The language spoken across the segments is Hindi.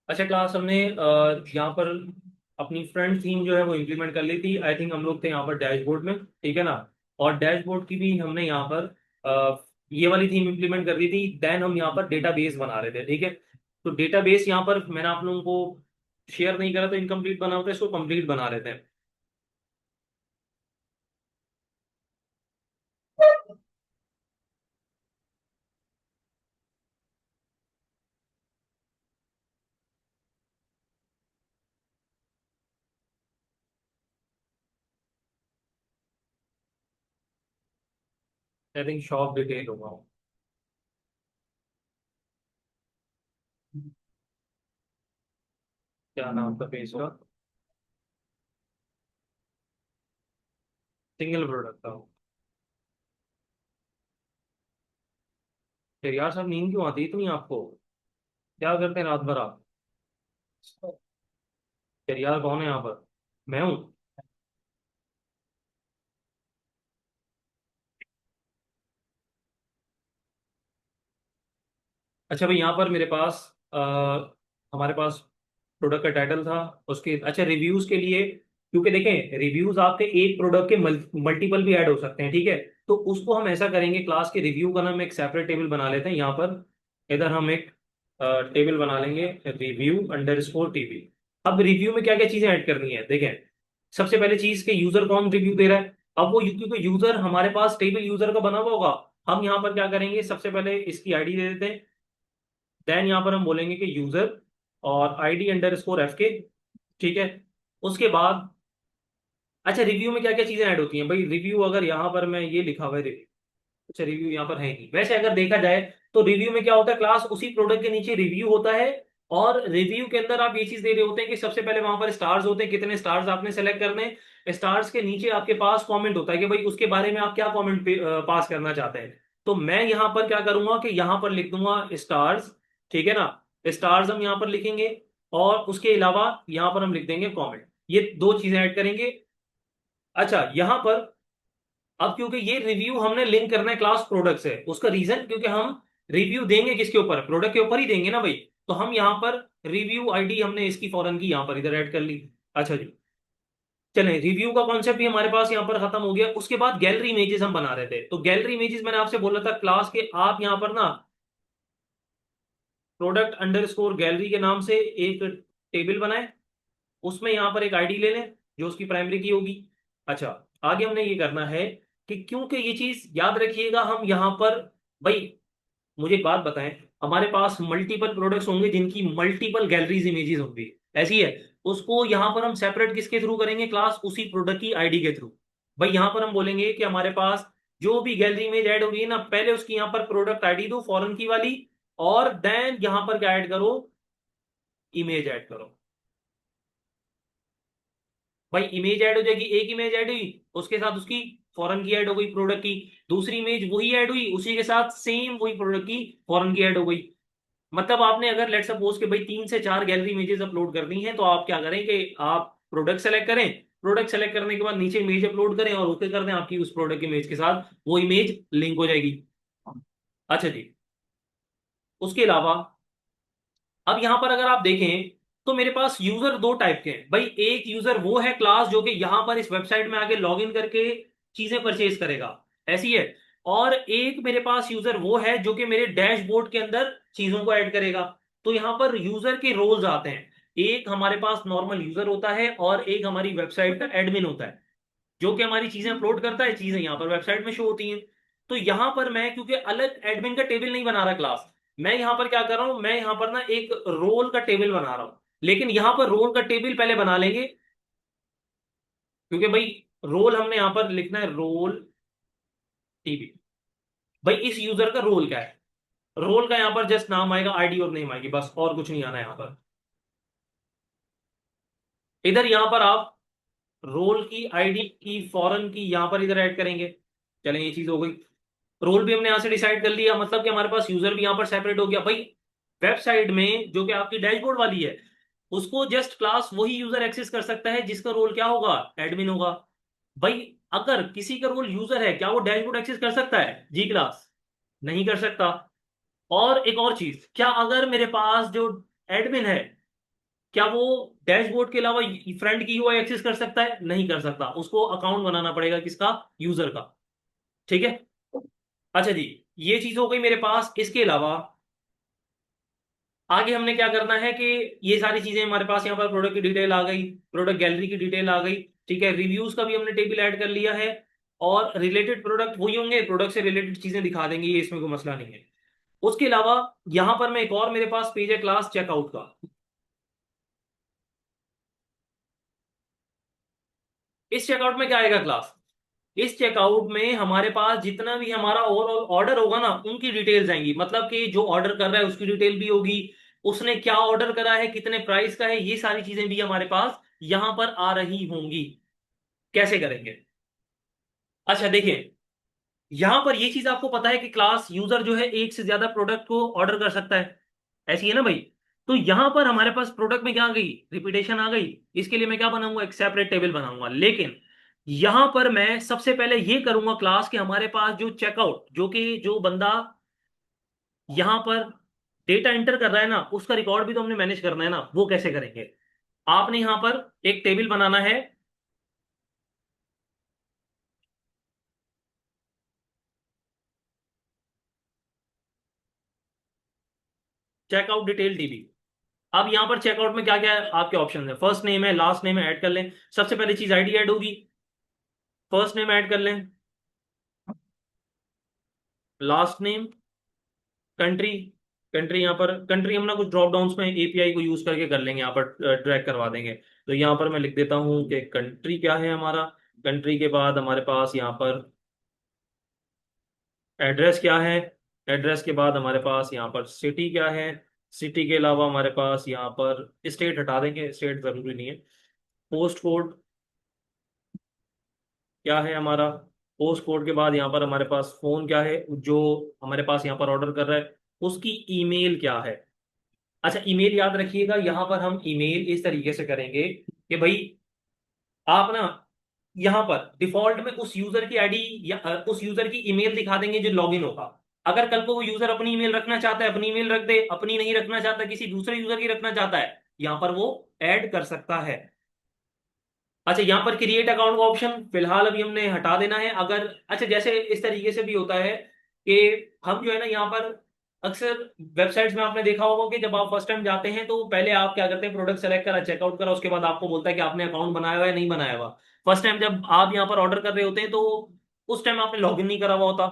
अच्छा क्लास हमने यहाँ पर अपनी फ्रंट थीम जो है वो इम्प्लीमेंट कर ली थी। आई थिंक हम लोग थे यहाँ पर डैशबोर्ड में, ठीक है ना। और डैशबोर्ड की भी हमने यहाँ पर ये वाली थीम इम्प्लीमेंट कर दी थी। देन हम यहाँ पर डेटाबेस बना रहे थे, ठीक है। तो डेटाबेस यहाँ पर मैंने आप लोगों को शेयर नहीं करा, तो इनकम्प्लीट बना होता है, इसको कंप्लीट बना रहे थे। आई थिंक शॉप डिटेल होगा। क्या नाम था पेज का? सिंगल प्रोडक्ट था। फिर यार सर नींद क्यों आती है इतनी आपको? क्या करते हैं रात भर आप? फिर यार कौन है यहाँ पर? मैं हूँ। अच्छा भाई, यहाँ पर मेरे पास हमारे पास प्रोडक्ट का टाइटल था। उसके अच्छा रिव्यूज के लिए, क्योंकि देखें रिव्यूज आपके एक प्रोडक्ट के मल्टीपल भी ऐड हो सकते हैं, ठीक है। तो उसको हम ऐसा करेंगे, क्लास के रिव्यू का नाम एक सेपरेट टेबल बना लेते हैं यहाँ पर। इधर हम एक टेबल बना लेंगे, रिव्यू अंडर स्कोर टीवी। अब रिव्यू में क्या क्या चीजें ऐड करनी है देखें। सबसे पहले चीज के यूजर कौन रिव्यू दे रहा है। अब वो क्योंकि यूजर हमारे पास टेबल यूजर का बना हुआ होगा, हम यहाँ पर क्या करेंगे, सबसे पहले इसकी आईडी दे देते हैं। देन यहाँ पर हम बोलेंगे कि यूजर और आईडी अंडर स्कोर एफ के, ठीक है। उसके बाद अच्छा रिव्यू में क्या क्या चीजें ऐड होती हैं भाई। रिव्यू अगर यहाँ पर मैं ये लिखा हुआ है रिव्यू, अच्छा रिव्यू यहाँ पर है नहीं। वैसे अगर देखा जाए तो रिव्यू में क्या होता है, क्लास उसी प्रोडक्ट के नीचे रिव्यू होता है। और रिव्यू के अंदर आप ये चीज दे रहे होते हैं कि सबसे पहले वहां पर स्टार्स होते हैं, कितने स्टार्स आपने सेलेक्ट करने हैं। स्टार्स के नीचे आपके पास कमेंट होता है कि भाई उसके बारे में आप क्या कमेंट पास करना चाहते हैं। तो मैं यहाँ पर क्या करूंगा कि यहाँ पर लिख दूंगा स्टार्स, ठीक है ना। स्टार्स हम यहाँ पर लिखेंगे, और उसके अलावा यहाँ पर हम लिख देंगे कमेंट। ये दो चीजें ऐड करेंगे। अच्छा यहाँ पर अब क्योंकि ये रिव्यू हमने लिंक करना है क्लास प्रोडक्ट से, उसका रीजन क्योंकि हम रिव्यू देंगे किसके ऊपर, प्रोडक्ट के ऊपर ही देंगे ना भाई। तो हम यहाँ पर रिव्यू आईडी हमने इसकी फॉरन की यहाँ पर इधर ऐड कर ली। अच्छा जी, चलें रिव्यू का कॉन्सेप्ट भी हमारे पास यहाँ पर खत्म हो गया। उसके बाद गैलरी इमेजेस हम बना रहे थे। तो गैलरी इमेजेस मैंने आपसे बोला था क्लास के, आप यहाँ पर ना प्रोडक्ट अंडर स्कोर गैलरी के नाम से एक टेबल बनाए। उसमें यहाँ पर एक आईडी ले लें जो उसकी प्राइमरी की होगी। अच्छा, आगे हमने ये करना है कि क्योंकि ये चीज याद रखिएगा, हम यहाँ पर भाई मुझे एक बात बताएं, हमारे पास मल्टीपल प्रोडक्ट्स होंगे जिनकी मल्टीपल गैलरीज इमेजेस होंगी, ऐसी है। उसको यहाँ पर हम सेपरेट किसके थ्रू करेंगे, क्लास उसी प्रोडक्ट की आईडी के थ्रू। भाई यहाँ पर हम बोलेंगे कि हमारे पास जो भी गैलरी इमेज ऐड हो रही है ना, पहले उसकी यहाँ पर प्रोडक्ट आईडी दो फॉरन की वाली, और देन यहाँ पर क्या ऐड करो, इमेज ऐड करो। भाई इमेज ऐड हो जाएगी, एक इमेज ऐड हुई, उसके साथ उसकी फॉरन की ऐड हो गई प्रोडक्ट की। दूसरी इमेज वही ऐड हुई, उसी के साथ सेम वही प्रोडक्ट की फॉरन की ऐड हो गई। मतलब आपने अगर लेट सपोज के भाई 3 से 4 गैलरी इमेजेस अपलोड करनी है, तो आप क्या करें कि आप प्रोडक्ट सेलेक्ट करें। प्रोडक्ट सेलेक्ट करने के बाद नीचे इमेज अपलोड करें, और ओके कर दें, आपकी उस प्रोडक्ट इमेज के साथ वो इमेज लिंक हो जाएगी। अच्छा जी, उसके अलावा अब यहां पर अगर आप देखें तो मेरे पास यूजर दो टाइप के हैं भाई। एक यूजर वो है क्लास जो कि यहां पर इस वेबसाइट में आके लॉग इन करके चीजें परचेज करेगा, ऐसी है। और एक मेरे पास यूजर वो है जो कि मेरे डैशबोर्ड के अंदर चीजों को ऐड करेगा। तो यहां पर यूजर के रोल्स आते हैं। एक हमारे पास नॉर्मल यूजर होता है, और एक हमारी वेबसाइट का एडमिन होता है जो कि हमारी चीजें अपलोड करता है, चीजें यहाँ पर वेबसाइट में शो होती हैं। तो यहाँ पर मैं क्योंकि अलग एडमिन का टेबल नहीं बना रहा क्लास, मैं यहाँ पर क्या कर रहा हूँ, मैं यहाँ पर ना एक रोल का टेबल बना रहा हूँ। लेकिन यहाँ पर रोल का टेबल पहले बना लेंगे, क्योंकि भाई रोल हमने यहाँ पर लिखना है, रोल टीबी। भाई इस यूजर का रोल क्या है, रोल का यहाँ पर जस्ट नाम आएगा, आईडी और नेम आएगी, बस और कुछ नहीं आना यहाँ पर। इधर यहाँ पर आप रोल की आईडी की फॉरन की यहाँ पर इधर ऐड करेंगे। चलें ये चीज हो गई। रोल भी हमने यहां से डिसाइड कर लिया, मतलब कि हमारे पास यूजर भी यहां पर सेपरेट हो गया भाई। वेबसाइट में जो कि आपकी डैशबोर्ड वाली है, उसको जस्ट क्लास वही यूजर एक्सेस कर सकता है जिसका रोल क्या होगा, एडमिन होगा। भाई अगर किसी का रोल यूजर है, क्या वो डैशबोर्ड एक्सेस कर सकता है जी क्लास? नहीं कर सकता। और एक और चीज, क्या अगर मेरे पास जो एडमिन है, क्या वो डैशबोर्ड के अलावा फ्रंट की यूआई एक्सेस कर सकता है? नहीं कर सकता, उसको अकाउंट बनाना पड़ेगा किसका? यूजर का। ठीक है। अच्छा जी, ये चीज हो गई मेरे पास। इसके अलावा आगे हमने क्या करना है कि ये सारी चीजें हमारे पास, यहाँ पर प्रोडक्ट की डिटेल आ गई, प्रोडक्ट गैलरी की डिटेल आ गई, ठीक है, रिव्यूज का भी हमने टेबल ऐड कर लिया है, और रिलेटेड प्रोडक्ट वही होंगे, प्रोडक्ट से रिलेटेड चीजें दिखा देंगे, ये इसमें कोई मसला नहीं है। उसके अलावा यहां पर मैं एक और, मेरे पास पेज है क्लास चेकआउट का। इस चेकआउट में क्या आएगा क्लास? इस चेकआउट में हमारे पास जितना भी हमारा ओवरऑल ऑर्डर होगा ना, उनकी डिटेल्स आएंगी, मतलब कि जो ऑर्डर कर रहा है उसकी डिटेल भी होगी, उसने क्या ऑर्डर करा है, कितने प्राइस का है, ये सारी चीजें भी हमारे पास यहां पर आ रही होंगी। कैसे करेंगे? अच्छा देखिए, यहां पर ये चीज आपको पता है कि क्लास यूजर जो है एक से ज्यादा प्रोडक्ट को ऑर्डर कर सकता है, ऐसी है ना भाई? तो यहां पर हमारे पास प्रोडक्ट में क्या आ गई? रिपीटेशन आ गई। इसके लिए मैं क्या बनाऊंगा? एक सेपरेट टेबल बनाऊंगा। लेकिन यहां पर मैं सबसे पहले ये करूंगा क्लास के, हमारे पास जो चेकआउट, जो कि जो बंदा यहां पर डेटा एंटर कर रहा है ना, उसका रिकॉर्ड भी तो हमने मैनेज करना है ना, वो कैसे करेंगे? आपने यहां पर एक टेबल बनाना है, चेकआउट डिटेल टीबी। अब यहां पर चेकआउट में क्या क्या है आपके ऑप्शन है? फर्स्ट नेम है, लास्ट नेम है, ऐड कर लें। सबसे पहली चीज आईडी ऐड होगी, फर्स्ट नेम ऐड कर लें, लास्ट नेम, कंट्री। कंट्री यहाँ पर, कंट्री हम ना कुछ ड्रॉप डाउन्स में एपीआई को यूज करके कर लेंगे, यहाँ पर ड्रैग करवा देंगे। तो यहाँ पर मैं लिख देता हूँ कि कंट्री क्या है हमारा। कंट्री के बाद हमारे पास यहाँ पर एड्रेस क्या है। एड्रेस के बाद हमारे पास यहाँ पर सिटी क्या है। सिटी के अलावा हमारे पास यहाँ पर स्टेट हटा देंगे, स्टेट जरूरी नहीं है। पोस्ट कोड क्या है हमारा। पोस्ट कोड के बाद यहाँ पर हमारे पास फोन क्या है, जो हमारे पास यहाँ पर ऑर्डर कर रहा है उसकी ईमेल क्या है। अच्छा, ईमेल याद रखिएगा, यहाँ पर हम ईमेल इस तरीके से करेंगे कि भाई आप ना यहाँ पर डिफॉल्ट में उस यूजर की आईडी या उस यूजर की ईमेल दिखा देंगे जो लॉगिन होगा। अगर कल को वो यूजर अपनी ईमेल रखना चाहता है, अपनी ईमेल रख दे, अपनी नहीं रखना चाहता, किसी दूसरे यूजर की रखना चाहता है, यहाँ पर वो ऐड कर सकता है। अच्छा, यहाँ पर क्रिएट अकाउंट का ऑप्शन फिलहाल अभी हमने हटा देना है। अगर अच्छा, जैसे इस तरीके से भी होता है कि हम जो है ना यहाँ पर अक्सर वेबसाइट्स में आपने देखा होगा कि जब आप फर्स्ट टाइम जाते हैं तो पहले आप क्या करते हैं, प्रोडक्ट सेलेक्ट करा, चेकआउट करा, उसके बाद आपको बोलता है कि आपने अकाउंट बनाया हुआ है नहीं बनाया हुआ। फर्स्ट टाइम जब आप यहाँ पर ऑर्डर कर रहे होते हैं तो उस टाइम आपने लॉगिन नहीं करा हुआ होता,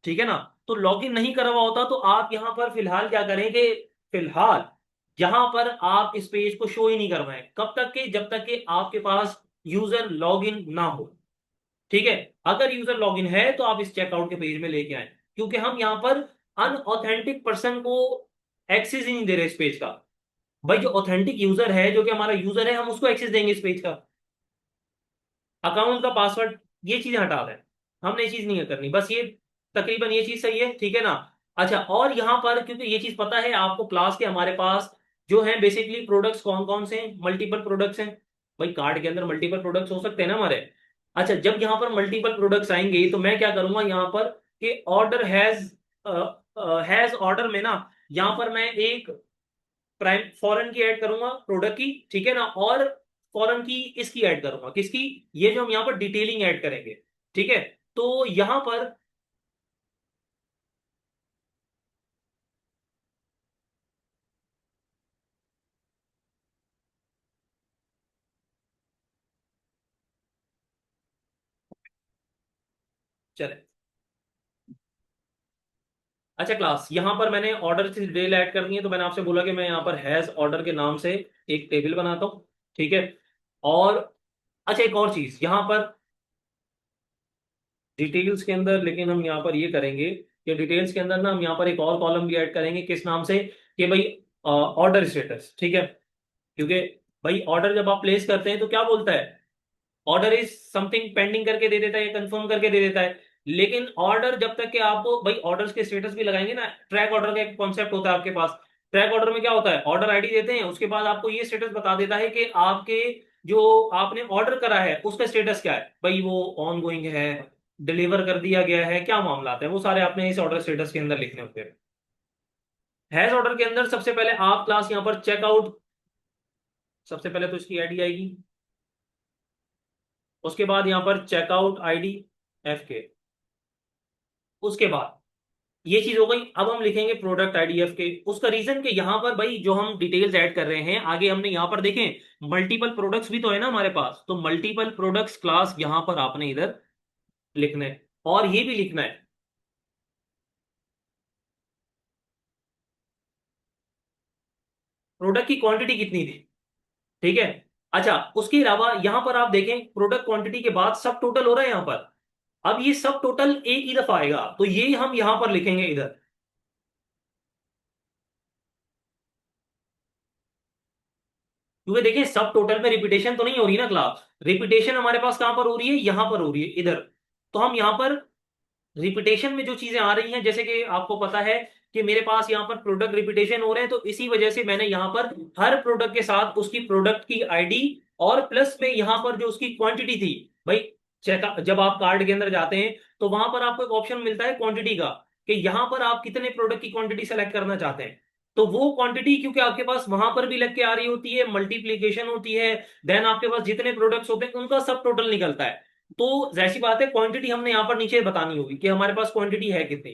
ठीक है ना? तो लॉगिन नहीं करा हुआ होता तो आप यहाँ पर फिलहाल क्या करें कि फिलहाल यहाँ पर आप इस पेज को शो ही नहीं करवाएं, कब तक के? जब तक कि आपके पास यूजर लॉगिन ना हो। ठीक है। अगर यूजर लॉगिन है तो आप इस चेकआउट के पेज में लेके आए, क्योंकि हम यहां पर अनऑथेंटिक पर्सन को एक्सेस ही नहीं दे रहे इस पेज का। भाई जो ऑथेंटिक यूजर है, जो कि हमारा यूजर है, हम उसको एक्सेस देंगे इस पेज का। अकाउंट का पासवर्ड, ये चीजें हटा दें, हमने ये चीज नहीं करनी, बस ये तकरीबन ये चीज सही है, ठीक है ना? अच्छा, और यहां पर क्योंकि ये चीज पता है आपको क्लास के, हमारे पास जो है बेसिकली प्रोडक्ट्स कौन कौन से हैं, मल्टीपल प्रोडक्ट्स हैं। भाई कार्ड के अंदर मल्टीपल प्रोडक्ट्स हो सकते हैं ना हमारे। अच्छा, जब यहाँ पर मल्टीपल प्रोडक्ट्स आएंगे तो मैं क्या करूंगा यहाँ पर कि ऑर्डर हैज ऑर्डर में ना, यहाँ पर मैं एक प्राइम फॉरेन की ऐड करूंगा, प्रोडक्ट की, ठीक है ना? और फॉरेन की इसकी ऐड करूंगा, किसकी? ये जो हम यहाँ पर डिटेलिंग ऐड करेंगे, ठीक है? तो यहां पर चले। अच्छा क्लास, यहां पर मैंने ऑर्डर की डिटेल ऐड करनी है, तो मैंने आपसे बोला कि मैं यहाँ पर हैज ऑर्डर के नाम से एक टेबल बनाता हूँ, ठीक है? और अच्छा, एक और चीज यहाँ पर डिटेल्स के अंदर, लेकिन हम यहाँ पर ये करेंगे कि डिटेल्स के अंदर ना हम यहाँ पर एक और कॉलम भी ऐड करेंगे, किस नाम से? कि भाई ऑर्डर स्टेटस, ठीक है? क्योंकि भाई ऑर्डर जब आप प्लेस करते हैं तो क्या बोलता है? ऑर्डर इज समथिंग पेंडिंग करके दे देता है या कंफर्म करके दे देता है। लेकिन ऑर्डर जब तक कि आपको भाई ऑर्डर्स के स्टेटस भी लगाएंगे ना, ट्रैक ऑर्डर का एक कॉन्सेप्ट होता है आपके पास। ट्रैक ऑर्डर में क्या होता है? ऑर्डर आईडी देते हैं, उसके बाद आपको ये स्टेटस बता देता है कि आपके जो आपने ऑर्डर करा है उसका स्टेटस क्या है भाई, वो ऑन गोइंग है, डिलीवर कर दिया गया है, क्या मामला है, वो सारे आपने इस ऑर्डर स्टेटस के अंदर लिखने होते हैं। हैज ऑर्डर के अंदर सबसे पहले आप क्लास यहाँ पर चेकआउट, सबसे पहले तो इसकी आईडी आएगी, उसके बाद यहाँ पर चेकआउट आईडी एफ के, उसके बाद ये चीज हो गई। अब हम लिखेंगे प्रोडक्ट आईडीएफ के, उसका रीजन कि यहाँ पर भाई जो हम डिटेल्स ऐड कर रहे हैं आगे, हमने यहाँ पर देखें मल्टीपल प्रोडक्ट्स भी तो है ना हमारे पास, तो मल्टीपल प्रोडक्ट्स क्लास यहाँ पर आपने इधर लिखना है, और ये भी लिखना है प्रोडक्ट की क्वांटिटी कितनी थी। ठीक है। अच्छा, उसके अलावा यहाँ पर आप देखें प्रोडक्ट क्वांटिटी के बाद सब टोटल हो रहा है यहाँ पर, अब ये सब टोटल एक ही दफा आएगा, तो ये हम यहाँ पर लिखेंगे इधर। क्योंकि देखिए सब टोटल में रिपीटेशन तो नहीं हो रही ना क्लास, रिपीटेशन हमारे पास कहां पर हो रही है, यहां पर हो रही है इधर। तो हम यहां पर रिपीटेशन में जो चीजें आ रही हैं, जैसे कि आपको पता है कि मेरे पास यहाँ पर प्रोडक्ट रिपीटेशन हो रहे हैं, तो इसी वजह से मैंने यहाँ पर हर प्रोडक्ट के साथ उसकी प्रोडक्ट की आईडी और प्लस में यहाँ पर जो उसकी क्वांटिटी थी भाई, चेक, जब आप कार्ड के अंदर जाते हैं तो वहां पर आपको एक ऑप्शन मिलता है क्वांटिटी का, कि यहाँ पर आप कितने प्रोडक्ट की क्वांटिटी सेलेक्ट करना चाहते हैं। तो वो क्वांटिटी क्योंकि आपके पास वहां पर भी लग के आ रही होती है, मल्टीप्लीकेशन होती है, देन आपके पास जितने प्रोडक्ट्स होते हैं उनका सब टोटल निकलता है। तो जैसी बात है क्वांटिटी हमने यहाँ पर नीचे बतानी होगी कि हमारे पास क्वांटिटी है कितनी।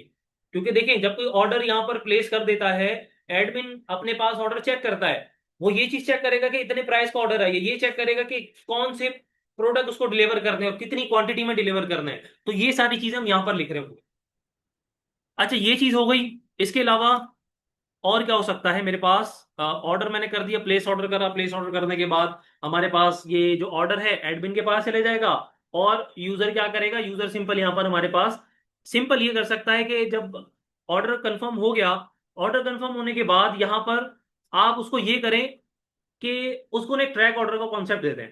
क्योंकि देखें जब कोई ऑर्डर यहाँ पर प्लेस कर देता है, एडमिन अपने पास ऑर्डर चेक करता है, वो ये चीज चेक करेगा कि इतने प्राइस का ऑर्डर है, ये चेक करेगा कि कौन से प्रोडक्ट उसको डिलीवर करने हैं और कितनी क्वांटिटी में डिलीवर करना है। तो ये सारी चीजें हम यहाँ पर लिख रहे होंगे। अच्छा, ये चीज हो गई। इसके अलावा और क्या हो सकता है मेरे पास, ऑर्डर मैंने कर दिया, प्लेस ऑर्डर करा, प्लेस ऑर्डर करने के बाद हमारे पास ये जो ऑर्डर है एडमिन के पास चले जाएगा, और यूजर क्या करेगा, यूजर सिंपल यहाँ पर हमारे पास सिंपल ये कर सकता है कि जब ऑर्डर कंफर्म हो गया, ऑर्डर कंफर्म होने के बाद यहाँ पर आप उसको ये करें कि उसको ना एक ट्रैक ऑर्डर का कॉन्सेप्ट दे दें।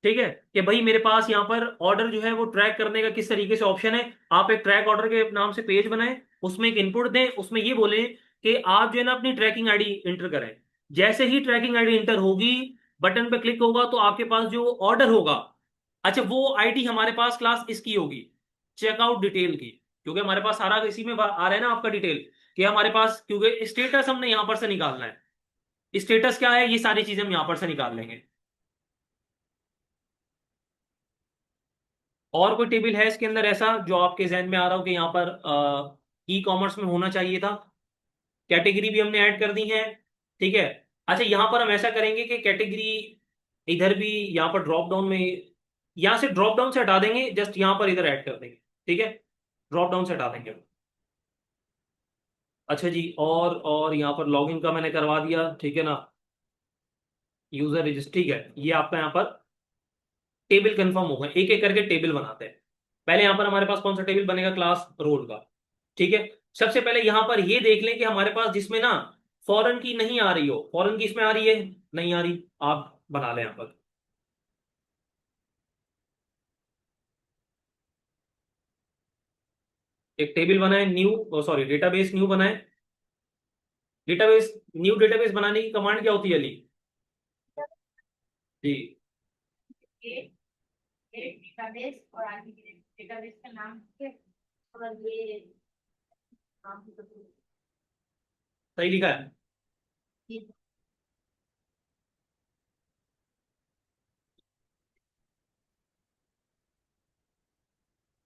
ठीक है, कि भाई मेरे पास यहाँ पर ऑर्डर जो है वो ट्रैक करने का किस तरीके से ऑप्शन है, आप एक ट्रैक ऑर्डर के नाम से पेज बनाएं, उसमें एक इनपुट दें, उसमें ये बोलें कि आप जो है ना अपनी ट्रैकिंग आईडी इंटर करें। जैसे ही ट्रैकिंग आईडी इंटर होगी, बटन पे क्लिक होगा तो आपके पास जो ऑर्डर होगा, अच्छा वो आईडी हमारे पास क्लास इसकी होगी, चेकआउट डिटेल की, क्योंकि हमारे पास सारा इसी में आ रहा है ना आपका डिटेल, कि हमारे पास क्योंकि स्टेटस हमने यहां पर से निकालना है, स्टेटस क्या है ये सारी चीजें हम यहां पर से निकाल लेंगे। और कोई टेबल है इसके अंदर ऐसा जो आपके जहन में आ रहा हो कि यहाँ पर ई कॉमर्स में होना चाहिए था। कैटेगरी भी हमने ऐड कर दी है। ठीक है। अच्छा, यहाँ पर हम ऐसा करेंगे कि कैटेगरी इधर भी, यहाँ पर ड्रॉप डाउन में, यहाँ से ड्रॉप डाउन से हटा देंगे, जस्ट यहाँ पर इधर ऐड कर देंगे। ठीक है, ड्रॉप डाउन से हटा देंगे। अच्छा जी, और यहाँ पर लॉगिन का मैंने करवा दिया, ठीक है ना, यूजर रजिस्टर, ठीक है। ये आपका यहाँ पर टेबल कंफर्म होगा, एक एक करके टेबल बनाते हैं। पहले यहां पर हमारे पास कौन सा टेबल बनेगा, क्लास रोल का। ठीक है। सबसे पहले यहां पर ये देख लें कि हमारे पास जिसमें ना फॉरेन की नहीं आ रही हो, फॉरेन की इसमें आ रही है, नहीं आ रही, आप बना लें यहां पर एक टेबल बनाए, न्यू, सॉरी डेटाबेस न्यू बनाए। डेटाबेस, न्यू डेटाबेस बनाने की कमांड क्या होती है अली जी। एक एक डेटाबेस और आगे के डेटाबेस का नाम है और ये नाम भी तो सही लिखा है। ये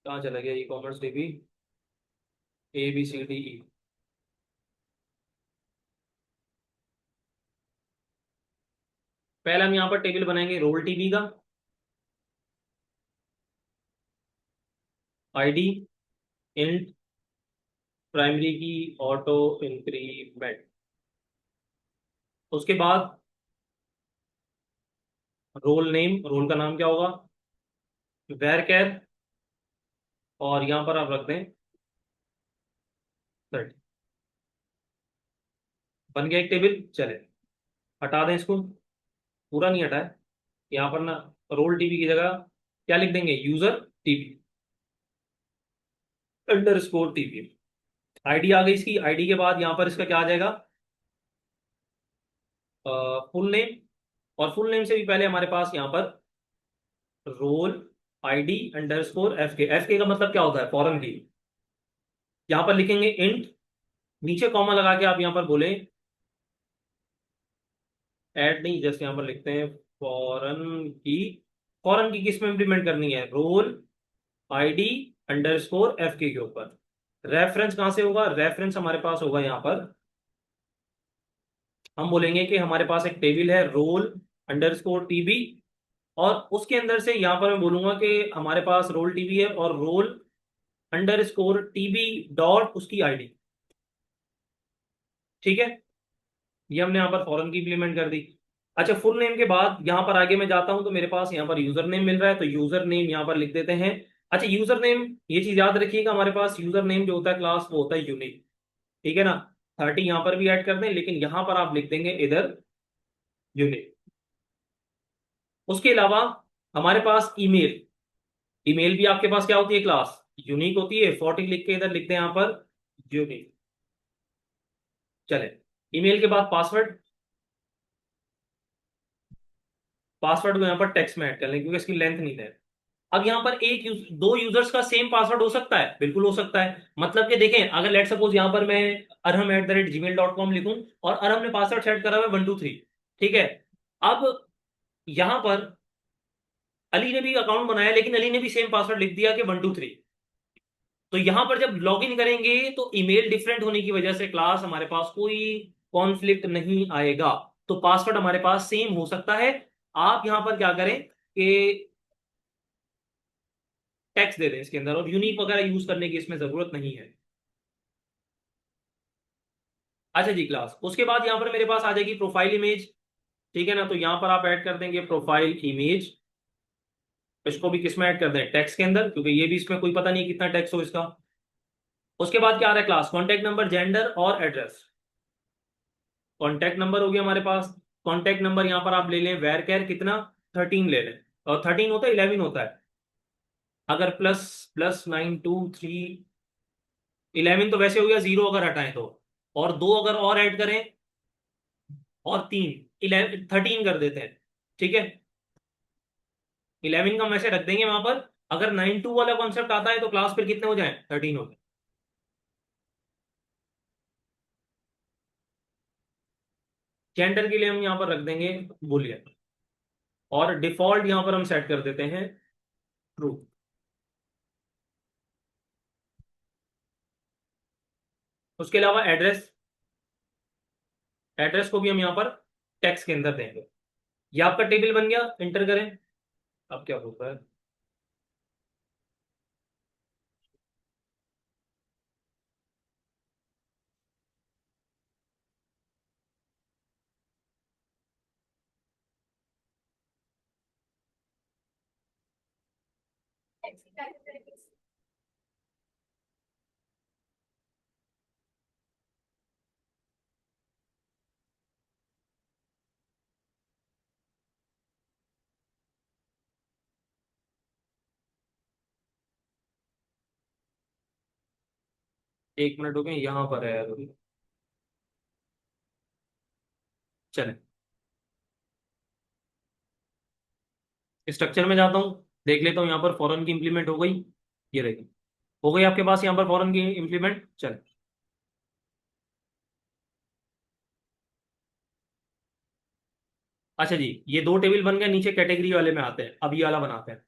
कहाँ चला गया ई कॉमर्स डीबी, ABCDE। पहले हम यहाँ पर टेबल बनाएंगे रोल टीबी का, आईडी, इंट, प्राइमरी की, ऑटो इंक्रीमेंट। उसके बाद रोल नेम, रोल का नाम क्या होगा, वेर कैर, और यहां पर आप रख दें 30। बन गया एक टेबल, चले हटा दें इसको, पूरा नहीं हटाए। यहाँ पर ना रोल टीबी की जगह क्या लिख देंगे, user TB underscore TB. ID आ गई इसकी, आईडी के बाद यहाँ पर इसका क्या आ जाएगा, फुल नेम, और फुल नेम से भी पहले हमारे पास यहाँ पर रोल आईडी अंडरस्कोर एफ के का मतलब क्या होता है, फॉरेन की। यहाँ पर लिखेंगे इंट, नीचे कॉमा लगा के आप यहाँ पर बोले ऐड नहीं, जैसे यहाँ पर लिखते हैं फॉरेन की किस में इंप्लीमेंट करनी है, रोल आईडी अंडरस्कोर एफ के ऊपर। रेफरेंस कहाँ से होगा, रेफरेंस हमारे पास होगा यहाँ पर, हम बोलेंगे कि हमारे पास एक टेबल है रोल अंडरस्कोर टीबी, और उसके अंदर से यहाँ पर मैं बोलूंगा कि हमारे पास रोल टीबी है और रोल अंडरस्कोर टीबी डॉट उसकी आईडी। ठीक है, ये हमने यहाँ पर फॉरेन की इंप्लीमेंट कर दी। अच्छा, फुल नेम के बाद यहाँ पर आगे मैं जाता हूं तो मेरे पास यहाँ पर यूजर नेम मिल रहा है, तो यूजर नेम यहाँ पर लिख देते हैं। अच्छा, यूजर नेम, ये चीज याद रखिएगा, हमारे पास यूजर नेम जो होता है क्लास वो होता है यूनिक। ठीक है ना, 30 यहाँ पर भी ऐड कर दें, लेकिन यहाँ पर आप लिख देंगे इधर यूनिक। उसके अलावा हमारे पास ईमेल, ईमेल भी आपके पास क्या होती है, क्लास यूनिक होती है, 40 लिख के इधर लिखते हैं यहाँ पर यूनिक। चले, ईमेल के बाद पासवर्ड, पासवर्ड को यहाँ पर टेक्स्ट में ऐड कर लें क्योंकि इसकी लेंथ नहीं है। अब यहाँ पर दो यूजर्स का सेम पासवर्ड हो सकता है, बिल्कुल हो सकता है। मतलब कि देखें, अगर लेट सपोज यहाँ पर मैं arham@gmail.com लिखूं और अरहम ने पासवर्ड सेट करा हुआ है 123, ठीक है। अब यहाँ पर अली ने भी अकाउंट बनाया, लेकिन अली ने भी सेम पासवर्ड लिख दिया कि 123। तो यहां पर जब लॉग इन करेंगे तो ईमेल डिफरेंट होने की वजह से क्लास हमारे पास कोई कॉन्फ्लिक्ट नहीं आएगा, तो पासवर्ड हमारे पास सेम हो सकता है। आप यहां पर क्या करें कि टेक्स्ट दे दें इसके अंदर, और यूनिक वगैरह यूज करने की इसमें जरूरत नहीं है। अच्छा जी, क्लास उसके बाद यहां पर मेरे पास आ जाएगी प्रोफाइल इमेज। ठीक है ना, तो यहां पर आप ऐड कर देंगे प्रोफाइल इमेज। इसको भी किस में ऐड कर दें, टेक्स्ट के अंदर, क्योंकि ये भी इसमें कोई पता नहीं कितना टेक्स्ट हो इसका। उसके बाद क्या आ रहा है क्लास, कॉन्टैक्ट नंबर, जेंडर और एड्रेस। कॉन्टैक्ट नंबर हो गया हमारे पास। कॉन्टैक्ट नंबर यहाँ पर आप ले लें वेर कैर कितना, 13 ले लें। और 13 होता है, 11 होता है। अगर प्लस +923, 11 तो वैसे हो गया, जीरो अगर हटाएं तो, और दो अगर और ऐड करें, और तीन, 11 13 कर देते हैं। ठीक है, 11 का हम ऐसे रख देंगे वहां पर। अगर 9 2 वाला कॉन्सेप्ट आता है तो क्लास फिर कितने हो जाए, 13 हो जाए। जेंडर के लिए हम यहाँ पर रख देंगे बुलियन, और डिफॉल्ट यहाँ पर हम सेट कर देते हैं ट्रू। उसके अलावा एड्रेस, एड्रेस को भी हम यहाँ पर टेक्स्ट के अंदर देंगे। ये आपका टेबल बन गया, इंटर करें। अब क्या होता है, एक मिनट हो गए, यहाँ पर है अभी। चले, स्ट्रक्चर में जाता हूँ, देख लेता हूँ यहाँ पर फॉरन की इंप्लीमेंट हो गई। ये रहेगी, हो गई आपके पास यहाँ पर फॉरन की इंप्लीमेंट। चल, अच्छा जी, ये दो टेबल बन गए, नीचे कैटेगरी वाले में आते हैं, अब ये वाला बनाते हैं।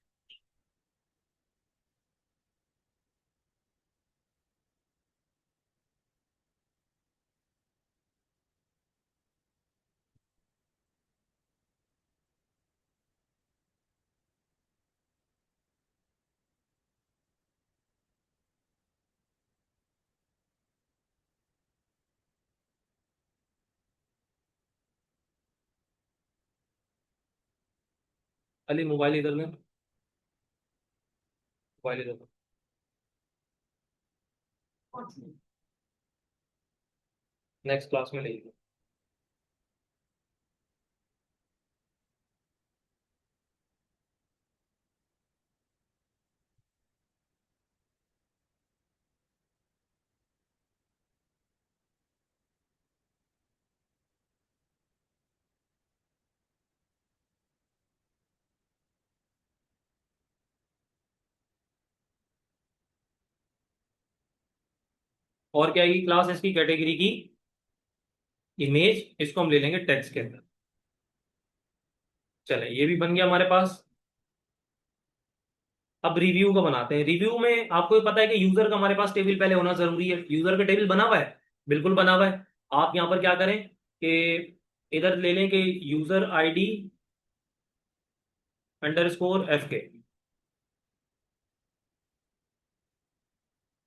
अली मोबाइल इधर में, मोबाइल इधर में। नेक्स्ट क्लास में लेंगे। और क्या आएगी क्लास इसकी कैटेगरी की इमेज, इसको हम ले लेंगे टेक्स्ट के अंदर। चले ये भी बन गया हमारे पास। अब रिव्यू का बनाते हैं। रिव्यू में आपको पता है कि यूजर का हमारे पास टेबल पहले होना जरूरी है। यूजर का टेबल बना हुआ है, बिल्कुल बना हुआ है। आप यहाँ पर क्या करें कि इधर ले लें कि यूजर आईडी _FK,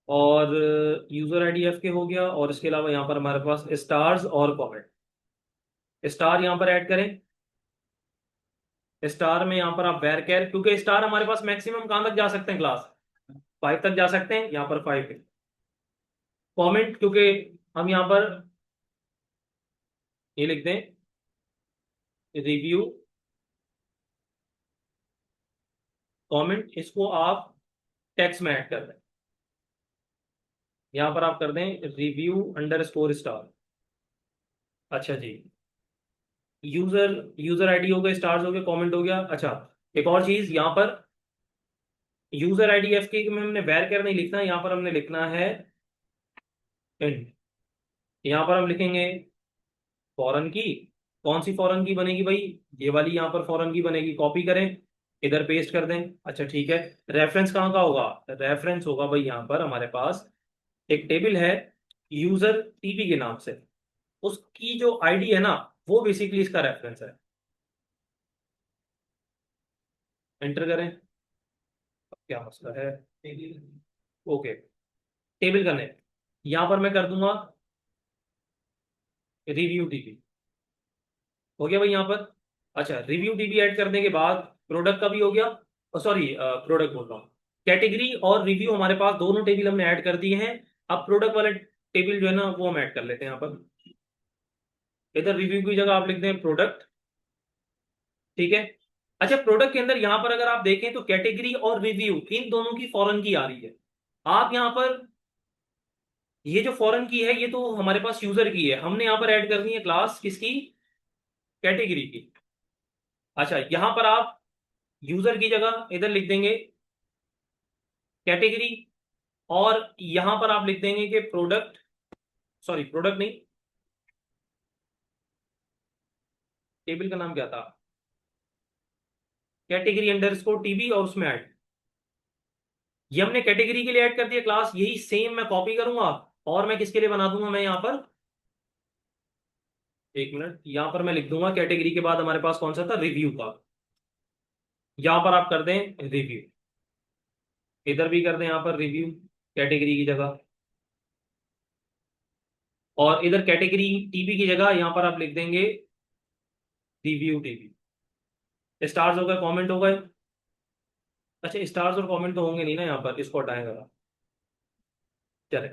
और यूजर आईडी एफ के हो गया। और इसके अलावा यहाँ पर हमारे पास स्टार्स और कमेंट। स्टार यहाँ पर ऐड करें। स्टार में यहाँ पर आप वेर कैर, क्योंकि स्टार हमारे पास मैक्सिमम कहाँ तक जा सकते हैं क्लास, 5 तक जा सकते हैं, यहाँ पर 5 है। कमेंट क्योंकि हम यहाँ पर ये लिख दें रिव्यू कमेंट, इसको आप टेक्स्ट में ऐड कर दें। यहाँ पर आप कर दें रिव्यू_स्टार। अच्छा जी, यूजर यूजर आईडी हो गए, स्टार्स हो गए, कमेंट हो गया। अच्छा, एक और चीज यहाँ पर यूजर आईडी एफ के में हमने वैर कर नहीं लिखना, यहाँ पर हमने लिखना है इंट। यहाँ पर हम लिखेंगे फॉरेन की। कौन सी फॉरेन की बनेगी भाई, ये वाली यहाँ पर फॉरेन की बनेगी। कॉपी करें, इधर पेस्ट कर दें। अच्छा ठीक है। रेफरेंस कहाँ का होगा, रेफरेंस होगा भाई यहाँ पर हमारे पास एक टेबल है यूजर टीपी के नाम से, उसकी जो आईडी है ना वो बेसिकली इसका रेफरेंस है। एंटर करें। अब क्या मसला है, ओके टेबल करने, यहाँ पर मैं कर दूंगा रिव्यू टीपी। हो गया भाई यहाँ पर। अच्छा, रिव्यू टीपी ऐड करने के बाद प्रोडक्ट का भी हो गया, सॉरी प्रोडक्ट बोल रहा हूँ, कैटेगरी और रिव्यू हमारे पास दोनों टेबल हमने ऐड कर दिए हैं। अब प्रोडक्ट वाले टेबल जो है ना वो हम ऐड कर लेते हैं यहाँ पर। इधर रिव्यू की जगह आप लिखते हैं प्रोडक्ट, ठीक है। अच्छा, प्रोडक्ट के अंदर यहाँ पर अगर आप देखें तो कैटेगरी और रिव्यू इन दोनों की फॉरेन की आ रही है। आप यहाँ पर ये जो फॉरेन की है ये तो हमारे पास यूजर की है, हमने यहाँ पर ऐड करनी है क्लास किसकी, कैटेगरी की। अच्छा, यहाँ पर आप यूजर की जगह इधर लिख देंगे कैटेगरी, और यहां पर आप लिख देंगे कि प्रोडक्ट, सॉरी प्रोडक्ट नहीं, टेबल का नाम क्या था, कैटेगरी_टीबी, और उसमें ऐड। ये हमने कैटेगरी के लिए ऐड कर दिया क्लास, यही सेम मैं कॉपी करूंगा और मैं किसके लिए बना दूंगा, मैं यहां पर एक मिनट, यहां पर मैं लिख दूंगा कैटेगरी के बाद हमारे पास कौन सा था, रिव्यू का। यहां पर आप कर दें रिव्यू, इधर भी कर दें यहां पर रिव्यू कैटेगरी की जगह, और इधर कैटेगरी टीबी की जगह यहां पर आप लिख देंगे रिव्यू टीबी। स्टार्स हो गए, कमेंट हो गए। अच्छा, स्टार्स और कमेंट तो होंगे नहीं ना यहाँ पर, इसको हटाएगा। चले,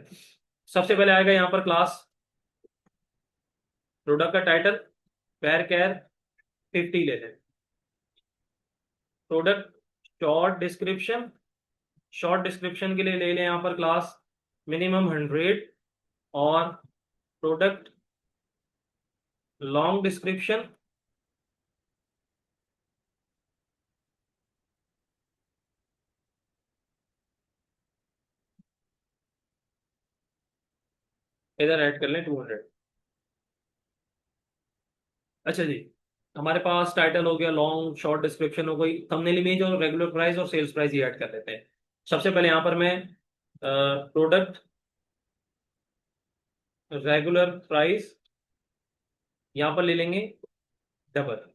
सबसे पहले आएगा यहाँ पर क्लास प्रोडक्ट का टाइटल वेर कैर 50 ले लें। Product short description, short description के लिए ले लें यहाँ पर क्लास मिनिमम 100, और प्रोडक्ट लॉन्ग डिस्क्रिप्शन इधर ऐड कर लें 200। अच्छा जी, हमारे पास टाइटल हो गया, लॉन्ग शॉर्ट डिस्क्रिप्शन हो गई, थंबनेल इमेज और रेगुलर प्राइस और सेल्स प्राइस ये ऐड कर लेते हैं। सबसे पहले यहाँ पर मैं प्रोडक्ट रेगुलर प्राइस यहाँ पर ले लेंगे डबल।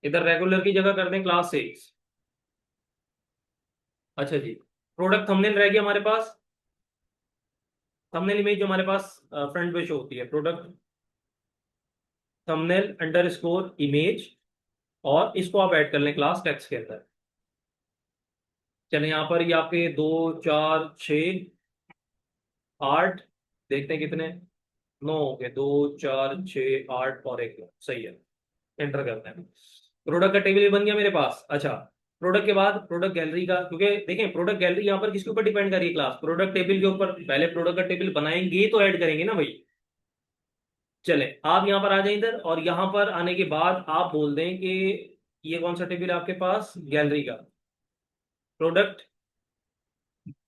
इधर रेगुलर की जगह कर दें क्लास सेल्स। अच्छा जी, प्रोडक्ट थंबनेल रह गया हमारे पास, थंबनेल इमेज जो हमारे पास फ्रंट पे शो होती है, प्रोडक्ट थंबनेल_इमेज, और इसको आप ऐड कर लें क्लास टेक्स्ट के अंदर। चलिए यहाँ पर ये आपके 2 4 6 8, देखते हैं कितने, 9 हो गए, 2 4 6 8 और एक 9, सही है। एंटर करते हैं, प्रोडक्ट का टेबल बन गया मेरे पास। अच्छा, प्रोडक्ट के बाद प्रोडक्ट गैलरी का, क्योंकि देखें प्रोडक्ट गैलरी यहाँ पर किसके ऊपर डिपेंड कर रही है, क्लास प्रोडक्ट टेबल के ऊपर। पहले प्रोडक्ट का टेबल बनाएंगे तो ऐड करेंगे ना भाई। चले, आप यहाँ पर आ जाए इधर, और यहाँ पर आने के बाद आप बोल दें कि ये कौन सा टेबल है आपके पास, गैलरी का, प्रोडक्ट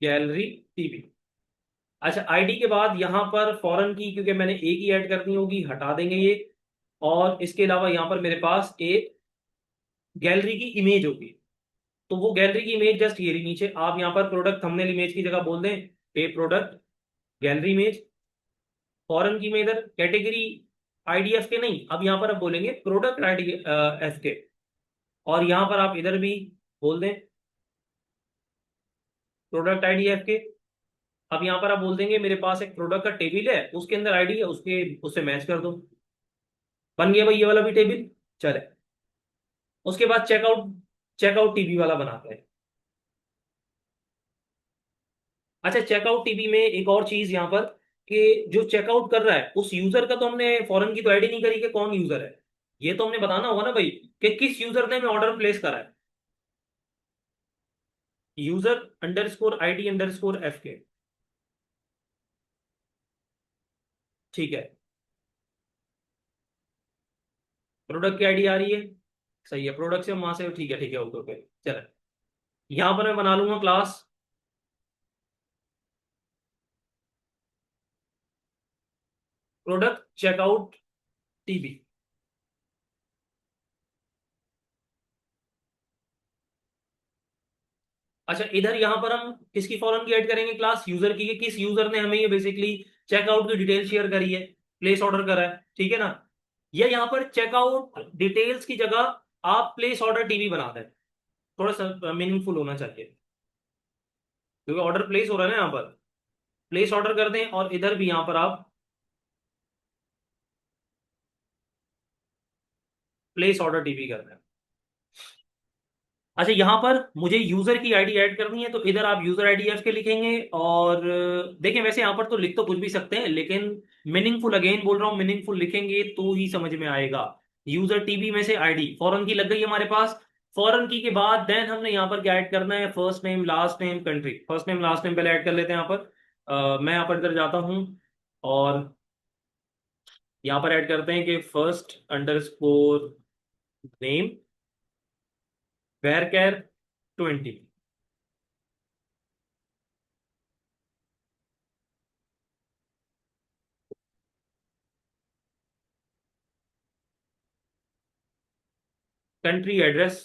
गैलरी टीवी। अच्छा, आईडी के बाद यहाँ पर फॉरेन की, क्योंकि मैंने एक ही ऐड करनी होगी, हटा देंगे ये। और इसके अलावा यहाँ पर मेरे पास एक गैलरी की इमेज होगी, तो वो गैलरी की इमेज जस्ट ये रही नीचे। आप यहाँ पर प्रोडक्ट थंबनेल इमेज की जगह बोल दें ए प्रोडक्ट गैलरी इमेज। फॉरेन की में इधर कैटेगरी आईडीएफ के नहीं, अब यहाँ पर आप बोलेंगे प्रोडक्ट आईडी एफ के। और यहाँ पर आप इधर भी बोल दें प्रोडक्ट आईडीएफ के। अब यहाँ पर आप बोल देंगे मेरे पास एक प्रोडक्ट का टेबल है, उसके अंदर आईडी है, उसके उससे मैच कर दो। बन गया भाई ये वाला भी टेबल। चले, उसके बाद चेकआउट, चेकआउट टीबी वाला बनाते हैं। अच्छा, चेकआउट टीबी में एक और चीज यहाँ पर, कि जो चेकआउट कर रहा है उस यूजर का तो हमने फॉरेन की तो आईडी नहीं करी कि कौन यूजर है। ये तो हमने बताना होगा ना भाई, कि किस यूजर ने हमें ऑर्डर प्लेस करा है। User underscore ID underscore F के। ठीक है, प्रोडक्ट की आईडी आ रही है, सही है, प्रोडक्ट से हम वहां से, ठीक है ठीक है, ओके ओके। चलो, यहां पर मैं बना लूंगा क्लास प्रोडक्ट चेकआउट टीबी। अच्छा, इधर यहां पर हम किसकी फॉरम की ऐड करेंगे, क्लास यूजर की, कि किस यूजर ने हमें ये बेसिकली चेकआउट की डिटेल शेयर करी है, प्लेस ऑर्डर करा है, ठीक है ना। या यहाँ पर चेकआउट डिटेल्स की जगह आप प्लेस ऑर्डर टीबी बना दें, थोड़ा सा मीनिंगफुल होना चाहिए, क्योंकि ऑर्डर प्लेस हो रहा है ना यहाँ पर। प्लेस ऑर्डर कर दें, और इधर भी यहाँ पर आप प्लेस ऑर्डर टीबी कर दें। अच्छा, यहाँ पर मुझे यूजर की आईडी ऐड करनी है, तो इधर आप यूजर आईडी एफ के लिखेंगे। और देखें, वैसे यहाँ पर तो लिख तो कुछ भी सकते हैं, लेकिन मीनिंगफुल, अगेन बोल रहा हूँ, मीनिंगफुल लिखेंगे तो ही समझ में आएगा। यूजर टीबी में से आईडी फॉरेन की लग गई हमारे पास। फॉरेन की के बाद देन हमने यहाँ पर क्या ऐड करना है, first name last name country. First name last name पहले ऐड कर लेते हैं यहाँ पर। मैं यहाँ पर इधर जाता हूँ, और यहाँ पर ऐड करते हैं कि first underscore name varchar 20। Country address,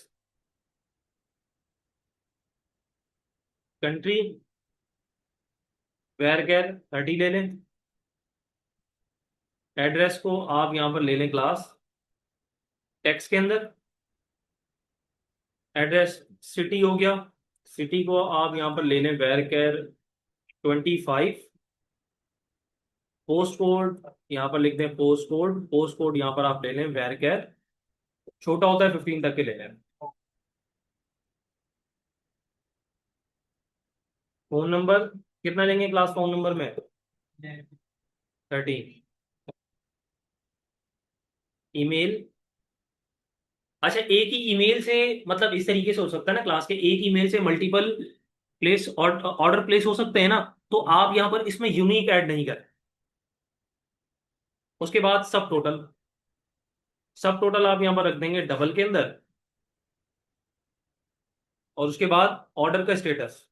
country varchar 30 ले लें। एड्रेस को आप यहाँ पर ले लें क्लास टेक्स्ट के अंदर। एड्रेस सिटी हो गया, सिटी को आप यहाँ पर ले लें वेर कैर 25। पोस्ट कोड यहाँ पर लिख दें पोस्ट कोड, पोस्ट कोड यहाँ पर आप ले लें वेर कैर, छोटा होता है 15 तक के ले लें। फोन नंबर कितना लेंगे क्लास फोन नंबर में, 13। ईमेल, अच्छा एक ही ईमेल से, मतलब इस तरीके से हो सकता है ना क्लास के, एक ईमेल से मल्टीपल प्लेस ऑर्डर प्लेस हो सकते हैं ना। तो आप यहाँ पर इसमें यूनिक ऐड नहीं करें। उसके बाद सब टोटल, सब टोटल आप यहाँ पर रख देंगे डबल के अंदर। और उसके बाद ऑर्डर का स्टेटस।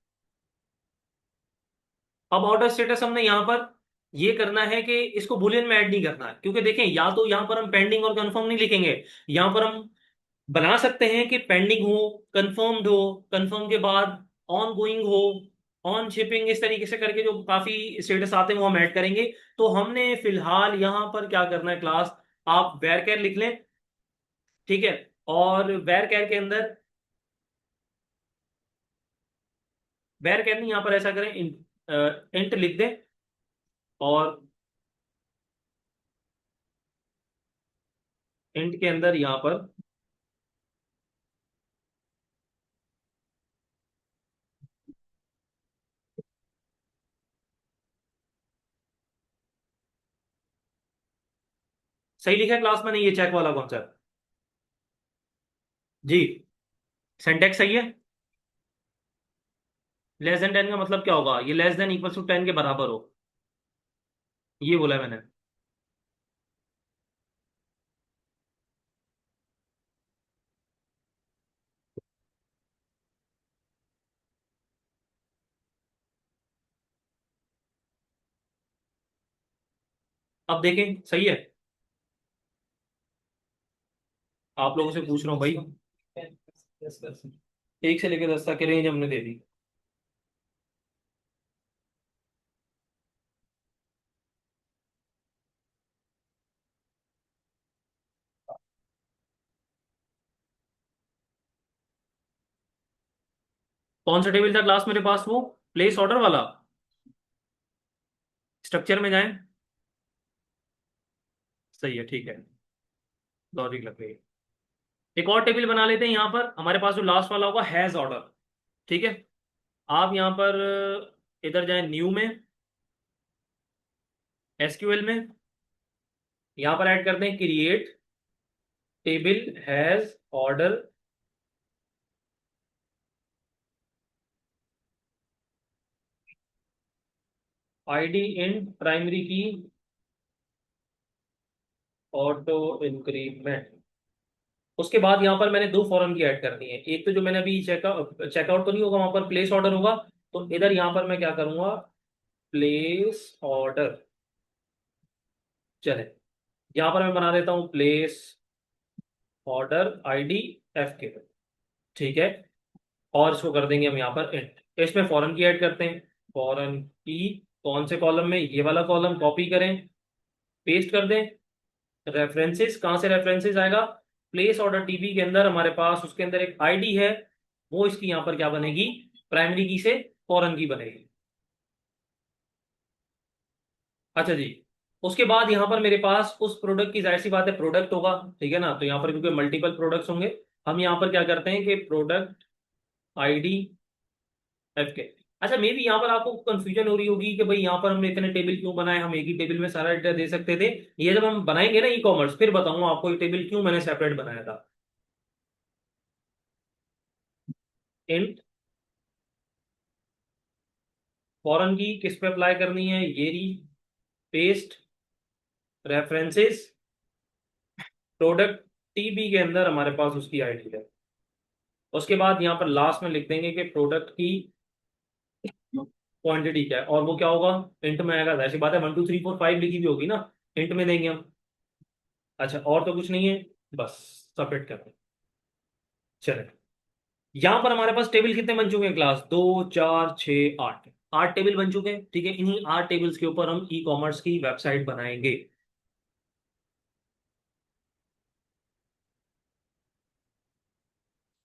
अब ऑर्डर स्टेटस हमने यहाँ पर ये करना है कि इसको बुलियन में ऐड नहीं करना है, क्योंकि देखें या तो यहाँ पर हम पेंडिंग और कंफर्म नहीं लिखेंगे। यहाँ पर हम बना सकते हैं कि पेंडिंग हो, कंफर्म्ड हो, कंफर्म के बाद ऑन गोइंग हो, ऑन शिपिंग, इस तरीके से करके जो काफी स्टेटस आते हैं वो हम ऐड करेंगे। तो हमने फिलहाल यहाँ पर क्या करना है क्लास, आप वेर कैर लिख लें, ठीक है। और वेर कैर के अंदर, वेर कैर नहीं, यहाँ पर ऐसा करें, इंट लिख दें। और इंट के अंदर यहाँ पर सही लिखा है क्लास में, नहीं ये चेक वाला कॉन्सेप्ट जी, सिंटेक्स सही है। लेस देन 10 का मतलब क्या होगा, ये लेस देन इक्वल टू 10 के बराबर हो, ये बोला है मैंने। अब देखें सही है। आप लोगों से पूछ रहा हूँ भाई। 1 से लेकर 10 तक की रेंज हमने दे दी। कौन सा टेबल था क्लास मेरे पास, वो प्लेस ऑर्डर वाला। स्ट्रक्चर में जाएं। सही है, ठीक है। लॉजिक लग गई। एक और टेबल बना लेते हैं यहाँ पर, हमारे पास जो लास्ट वाला होगा हैज ऑर्डर। ठीक है। आप यहाँ पर इधर जाएं न्यू में, एसक्यूएल में, यहाँ पर ऐड करते हैं create table has order. ID in primary की ऑटो इंक्रीमेंट। उसके बाद यहाँ पर मैंने दो फॉरम की ऐड करनी है। एक तो जो मैंने अभी चेकआउट तो नहीं होगा, वहां पर प्लेस ऑर्डर होगा। तो इधर यहाँ पर मैं क्या करूंगा, प्लेस ऑर्डर। चले, यहाँ पर मैं बना देता हूँ प्लेस ऑर्डर आईडी एफ के। ठीक है। और इसको कर देंगे हम यहाँ पर इंट। इसमें फॉरेन की ऐड करते हैं। फॉरेन की कौन से कॉलम में, ये वाला कॉलम कॉपी करें, पेस्ट कर दें। रेफरेंसेस, कहाँ से रेफरेंसेस आएगा, प्लेस ऑर्डर टीबी के अंदर हमारे पास उसके अंदर एक आईडी है, वो इसकी यहाँ पर क्या बनेगी, प्राइमरी की से फॉरेन की बनेगी। अच्छा जी। उसके बाद यहाँ पर मेरे पास उस प्रोडक्ट की, जाहिर सी बात है प्रोडक्ट होगा, ठीक है ना। तो यहाँ पर क्योंकि मल्टीपल प्रोडक्ट्स होंगे, हम यहाँ पर क्या करते हैं कि प्रोडक्ट आईडी एफ के। अच्छा, मे भी यहाँ पर आपको कंफ्यूजन हो रही होगी कि भाई यहाँ पर हमने इतने टेबल क्यों बनाए, हम एक ही टेबल में सारा डेटा दे सकते थे। ये जब हम बनाएंगे ना ई कॉमर्स, फिर बताऊंगा आपको ये टेबल क्यों मैंने सेपरेट बनाया था। इंट फॉरेन की किस पे अप्लाई करनी है, ये री, पेस्ट रेफरेंसेस, प्रोडक्ट टीबी के अंदर हमारे पास उसकी आईडी है। उसके बाद यहाँ पर लास्ट में लिख देंगे कि प्रोडक्ट की क्वांटिटी क्या है, और वो क्या होगा, इंट में आएगा। ऐसी बात है 1 2 3 4 5 लिखी भी होगी ना, इंट में देंगे हम। अच्छा, और तो कुछ नहीं है, बस सबमिट कर दें। चले, यहाँ पर हमारे पास टेबल कितने बन चुके हैं क्लास, 2 4 6 8। 8 टेबल बन चुके हैं, ठीक है। इन्हीं 8 टेबल्स के ऊपर हम ई कॉमर्स की वेबसाइट बनाएंगे।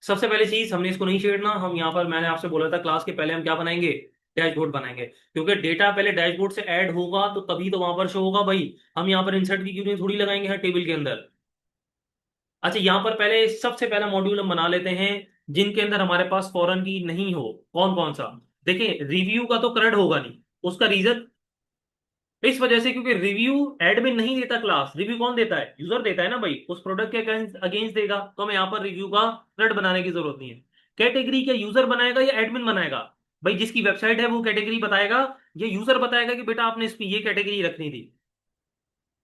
सबसे पहली चीज, हमने इसको नहीं छेड़ना। हम यहाँ पर, मैंने आपसे बोला था क्लास के पहले हम क्या बनाएंगे, डैशबोर्ड बनाएंगे। क्योंकि डेटा पहले डैशबोर्ड से ऐड होगा तो तभी तो वहां पर शो होगा भाई। हम यहाँ पर इंसर्ट की क्यों थोड़ी लगाएंगे हर टेबल के अंदर। अच्छा, यहाँ पर पहले सबसे पहला मॉड्यूल हम बना लेते हैं जिनके अंदर हमारे पास फॉरेन की नहीं हो। कौन कौन सा, देखिए रिव्यू का तो करंट होगा नहीं। उसका रीजन इस वजह से क्योंकि रिव्यू एडमिन नहीं देता, क्लास रिव्यू कौन देता है, यूजर देता है ना भाई, उस प्रोडक्ट के अगेंस्ट देगा। तो हमें यहाँ पर रिव्यू का थ्रेड बनाने की जरूरत नहीं है। कैटेगरी क्या यूजर बनाएगा या एडमिन बनाएगा, भाई जिसकी वेबसाइट है वो कैटेगरी बताएगा, ये यूजर बताएगा कि बेटा आपने इसकी ये कैटेगरी रखनी थी,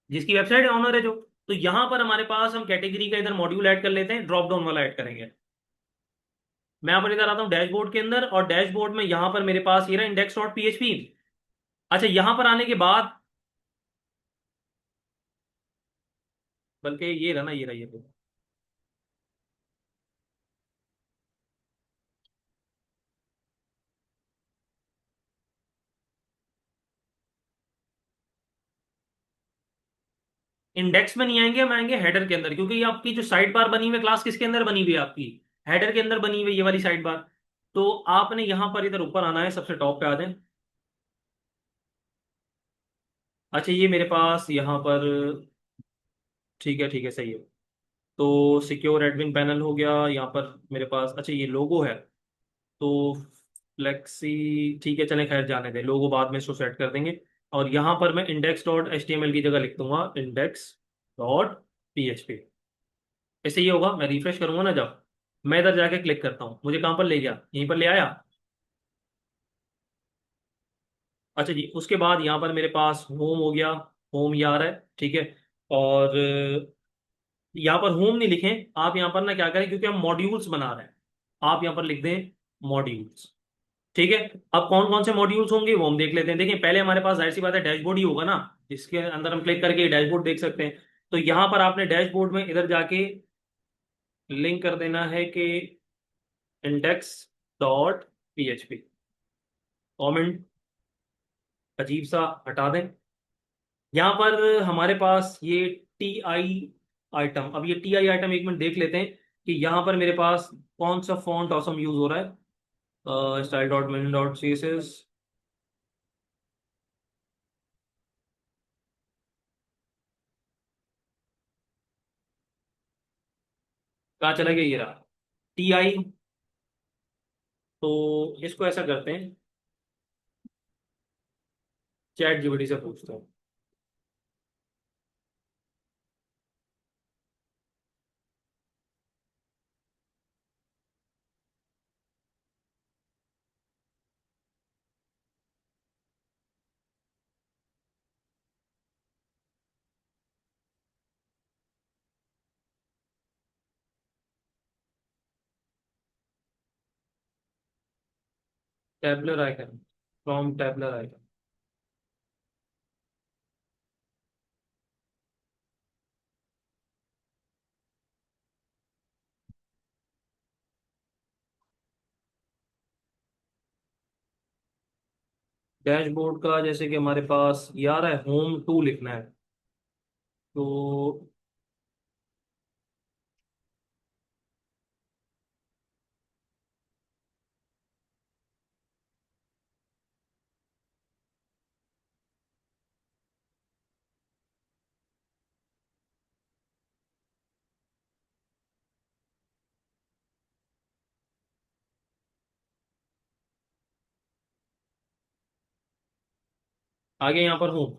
जिसकी वेबसाइट ऑनर है जो। तो यहां पर हमारे पास हम कैटेगरी का इधर मॉड्यूल ऐड कर लेते हैं, ड्रॉप डाउन वाला ऐड करेंगे। मैं यहाँ पर इधर आता हूँ डैशबोर्ड के अंदर, और डैशबोर्ड में यहाँ पर मेरे पास ये रहा इंडेक्स डॉट पीएचपी। अच्छा, यहां पर आने के बाद, बल्कि ये रहा ना, ये रहा, ये रहा। इंडेक्स में नहीं आएंगे, हम आएंगे हेडर के अंदर, क्योंकि ये आपकी जो साइड बार बनी हुई है क्लास किसके अंदर बनी हुई है, आपकी हेडर के अंदर बनी हुई है, ये वाली साइड बार। तो आपने यहां पर इधर ऊपर आना है, सबसे टॉप पे आ जाए। अच्छा, ये मेरे पास यहाँ पर, ठीक है ठीक है, सही है। तो सिक्योर एडमिन पैनल हो गया यहाँ पर मेरे पास। अच्छा, ये लोगो है, तो फ्लेक्सी, ठीक है चलें, खैर जाने दें, लोगो बाद में इसको सेट कर देंगे। और यहाँ पर मैं index dot H T M L की जगह लिख दूंगा index dot P H P. ऐसे ही होगा, मैं रिफ्रेश करूंगा ना जब, मैं इधर जाके क्लिक करता हूँ, मुझे कहाँ पर ले गया, यहीं पर ले आया। अच्छा जी, उसके बाद यहाँ पर मेरे पास होम हो गया, होम ये आ रहा है, ठीक है। और यहाँ पर होम नहीं लिखें आप, यहाँ पर ना क्या करें, क्योंकि हम मॉड्यूल्स बना रहे हैं, आप यहाँ पर लिख दें मॉड्यूल्स। ठीक है। अब कौन कौन से मॉड्यूल्स होंगे वो हम देख लेते हैं। देखिए, पहले हमारे पास जाहिर सी बात है डैशबोर्ड ही होगा ना, इसके अंदर हम क्लिक करके डैशबोर्ड देख सकते हैं। तो यहाँ पर आपने डैशबोर्ड में इधर जाके लिंक कर देना है कि index.php। कमेंट अजीब सा हटा दें। यहाँ पर हमारे पास ये टी आई आइटम, अब ये टी आई आइटम एक मिनट देख लेते हैं कि यहाँ पर मेरे पास कौन सा फॉन्ट ऑसम यूज हो रहा है। Style dot min dot C S S, कहाँ चला गया, ये रहा टी आई। तो इसको ऐसा करते हैं, चैट जीपीटी से पूछते हैं। Tabular icon, from tabular icon. Dashboard का जैसे कि हमारे पास ये आ रहा है, होम टू लिखना है। तो आगे यहाँ पर होम,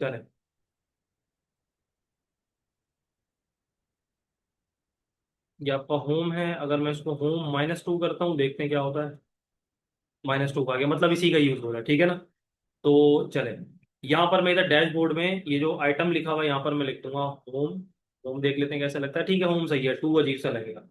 चले, ये आपका होम है। अगर मैं इसको होम -2 करता हूँ, देखते हैं क्या होता है। -2 आ गया, मतलब इसी का यूज हो रहा है, ठीक है ना। तो चले, यहाँ पर मैं इधर डैशबोर्ड में ये जो आइटम लिखा हुआ है यहाँ पर मैं लिख दूंगा होम। होम देख लेते हैं कैसा लगता है। ठीक है, होम सही है, टू अजीब सा लगेगा।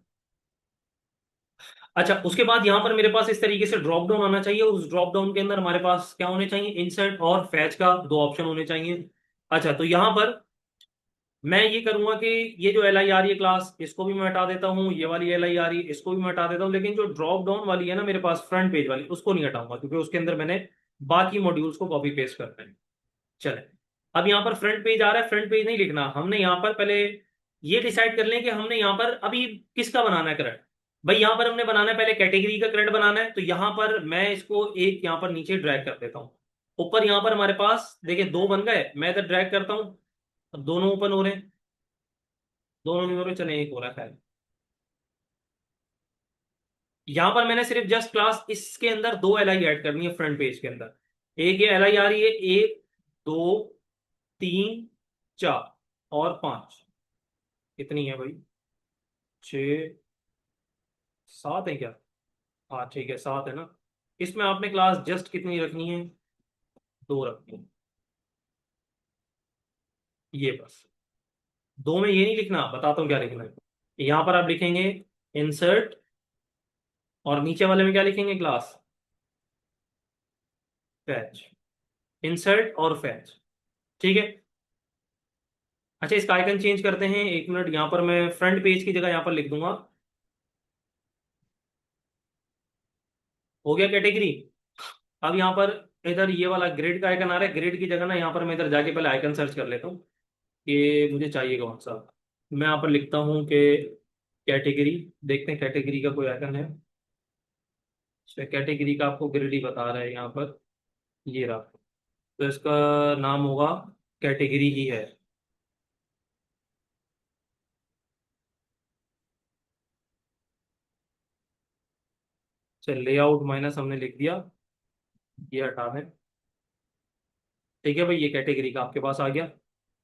अच्छा, उसके बाद यहाँ पर मेरे पास इस तरीके से ड्रॉप डाउन आना चाहिए। उस ड्रॉप डाउन के अंदर हमारे पास क्या होने चाहिए, इंसर्ट और फैच का दो ऑप्शन होने चाहिए। अच्छा, तो यहाँ पर मैं ये करूंगा कि ये जो एल आई आ रही है क्लास, इसको भी मैं हटा देता हूँ, ये वाली एल आई आ रही है इसको भी मैं हटा देता हूँ, लेकिन जो ड्रॉप डाउन वाली है ना मेरे पास फ्रंट पेज वाली, उसको नहीं हटाऊंगा, क्योंकि उसके अंदर मैंने बाकी मॉड्यूल्स को कॉपी पेस्ट करना है। चले, अब यहाँ पर फ्रंट पेज आ रहा है, फ्रंट पेज नहीं लिखना हमने। यहाँ पर पहले ये डिसाइड कर लें कि हमने यहाँ पर अभी किसका बनाना है क्रेड। भाई यहाँ पर हमने बनाना है, पहले कैटेगरी का क्रेड बनाना है। तो यहाँ पर मैं इसको एक यहाँ पर नीचे ड्रैग कर देता हूँ। ऊपर यहाँ पर हमारे पास देखिए दो बन गए, मैं इधर ड्रैग करता हूँ, अब दोनों ओपन हो रहे हैं। दोनों नहीं हो रहे, चले एक हो रहा है। यहाँ पर मैंने सिर्फ जस्ट क्लास इसके अंदर दो एल आई ऐड करनी है फ्रंट पेज के अंदर। एक ये एल आई आ रही है, एक, दो, तीन, चार और पांच। कितनी है भाई, छ, सात है क्या। हाँ ठीक है, सात है ना। इसमें आपने क्लास जस्ट कितनी रखनी है, दो रखनी है। ये बस, दो में ये नहीं लिखना, बताता हूँ क्या लिखना है। यहाँ पर आप लिखेंगे इंसर्ट, और नीचे वाले में क्या लिखेंगे, क्लास फैच। इंसर्ट और फैच, ठीक है। अच्छा, इसका आइकन चेंज करते हैं, एक मिनट। यहाँ पर मैं फ्रंट पेज की जगह यहाँ पर लिख दूंगा, हो गया कैटेगरी। अब यहाँ पर इधर ये वाला ग्रेड का आइकन आ रहा है, ग्रेड की जगह ना यहाँ पर मैं इधर जाके पहले आइकन सर्च कर लेता हूँ कि मुझे चाहिए कौन सा। मैं यहाँ पर लिखता हूँ कि कैटेगरी, देखते हैं कैटेगरी का कोई आइकन है। कैटेगरी का आपको ग्रेड ही बता रहा है यहाँ पर, ये रहा। तो इसका नाम होगा कैटेगरी ही है। चल, लेआउट माइनस हमने लिख दिया, ये हटा दें। ठीक है भाई, ये कैटेगरी का आपके पास आ गया।